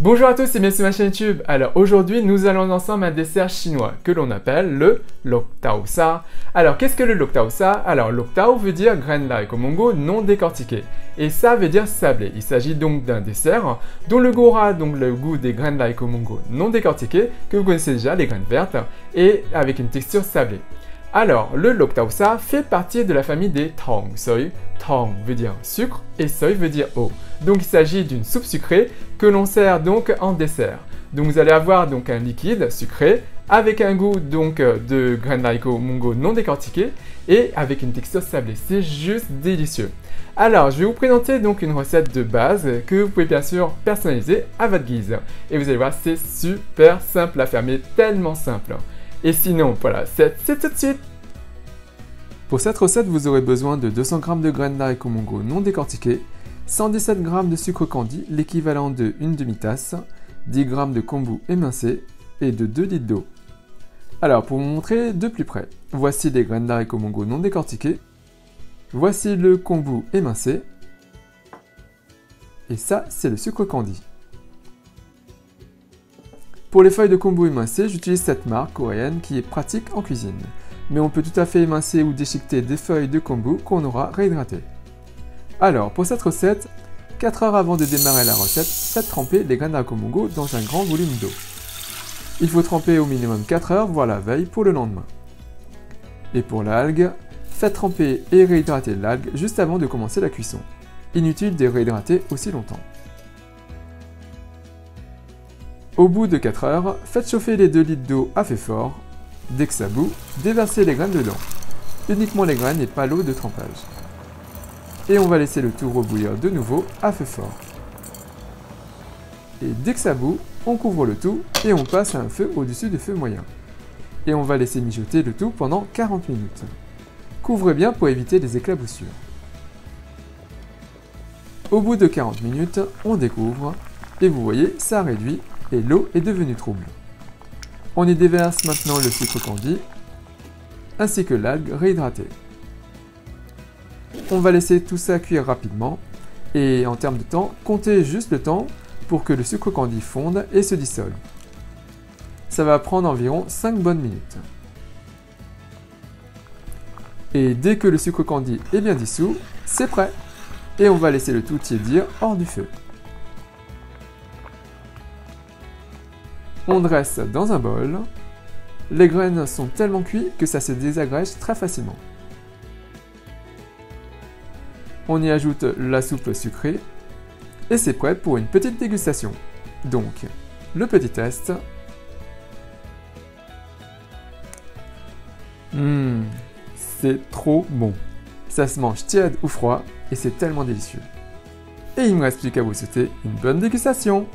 Bonjour à tous et bienvenue sur ma chaîne YouTube. Alors aujourd'hui nous allons ensemble un dessert chinois que l'on appelle le Lok Tau Sa. Alors qu'est-ce que le Lok Tau Sa? Alors Lok Tau veut dire graines d'ail Mongo non décortiquées et ça veut dire sablé. Il s'agit donc d'un dessert dont le goût aura donc le goût des graines d'ail Mongo non décortiquées que vous connaissez déjà, les graines vertes, et avec une texture sablée. Alors, le Lok Tau Sa fait partie de la famille des Tong Soi. Tong veut dire sucre et Soi veut dire eau. Donc il s'agit d'une soupe sucrée que l'on sert donc en dessert. Donc vous allez avoir donc un liquide sucré avec un goût donc de graines d'ail Mongo non décortiquées et avec une texture sablée. C'est juste délicieux. Alors, je vais vous présenter donc une recette de base que vous pouvez bien sûr personnaliser à votre guise. Et vous allez voir, c'est super simple à faire, mais tellement simple. Et sinon, voilà, c'est tout de suite. Pour cette recette, vous aurez besoin de 200 g de graines d'ail Mongo non décortiquées, 117 g de sucre candi, l'équivalent de une demi-tasse, 10 g de kombu émincé et de 2 litres d'eau. Alors, pour vous montrer de plus près, voici les graines d'ail Mongo non décortiquées, voici le kombu émincé, et ça, c'est le sucre candi. Pour les feuilles de kombu émincées, j'utilise cette marque coréenne qui est pratique en cuisine. Mais on peut tout à fait émincer ou déchiqueter des feuilles de kombu qu'on aura réhydratées. Alors, pour cette recette, 4 heures avant de démarrer la recette, faites tremper les graines d'ail Mongo dans un grand volume d'eau. Il faut tremper au minimum 4 heures, voire la veille, pour le lendemain. Et pour l'algue, faites tremper et réhydrater l'algue juste avant de commencer la cuisson. Inutile de réhydrater aussi longtemps. Au bout de 4 heures, faites chauffer les 2 litres d'eau à feu fort. Dès que ça bout, déversez les graines dedans. Uniquement les graines et pas l'eau de trempage. Et on va laisser le tout rebouillir de nouveau à feu fort. Et dès que ça bout, on couvre le tout et on passe à un feu au-dessus du feu moyen. Et on va laisser mijoter le tout pendant 40 minutes. Couvrez bien pour éviter les éclaboussures. Au bout de 40 minutes, on découvre et vous voyez, ça réduit et l'eau est devenue trouble. On y déverse maintenant le sucre candi ainsi que l'algue réhydratée. On va laisser tout ça cuire rapidement et en termes de temps, comptez juste le temps pour que le sucre candi fonde et se dissolve. Ça va prendre environ 5 bonnes minutes. Et dès que le sucre candi est bien dissous, c'est prêt. Et on va laisser le tout tiédir hors du feu. On dresse dans un bol. Les graines sont tellement cuites que ça se désagrège très facilement. On y ajoute la soupe sucrée et c'est prêt pour une petite dégustation. Donc, le petit test. C'est trop bon. Ça se mange tiède ou froid et c'est tellement délicieux. Et il ne me reste plus qu'à vous souhaiter une bonne dégustation.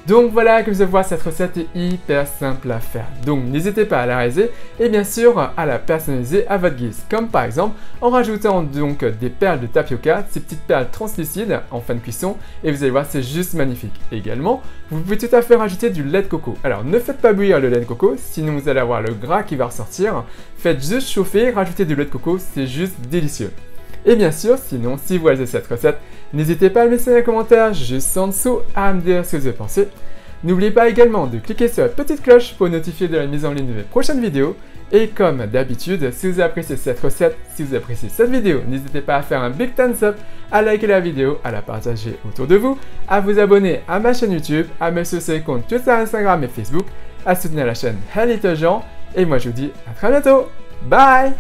Donc voilà, comme vous pouvez voir, cette recette est hyper simple à faire. Donc n'hésitez pas à la réaliser et bien sûr à la personnaliser à votre guise. Comme par exemple en rajoutant donc des perles de tapioca, ces petites perles translucides en fin de cuisson. Et vous allez voir, c'est juste magnifique. Également, vous pouvez tout à fait rajouter du lait de coco. Alors ne faites pas bouillir le lait de coco, sinon vous allez avoir le gras qui va ressortir. Faites juste chauffer, rajoutez du lait de coco, c'est juste délicieux. Et bien sûr, sinon, si vous réalisez cette recette, n'hésitez pas à me laisser un commentaire juste en dessous à me dire ce que vous avez pensé. N'oubliez pas également de cliquer sur la petite cloche pour notifier de la mise en ligne de mes prochaines vidéos. Et comme d'habitude, si vous avez apprécié cette recette, si vous avez apprécié cette vidéo, n'hésitez pas à faire un big thumbs up, à liker la vidéo, à la partager autour de vous, à vous abonner à ma chaîne YouTube, à me suivre sur les comptes Twitter, Instagram et Facebook, à soutenir la chaîne Little Jean. Et moi je vous dis à très bientôt. Bye!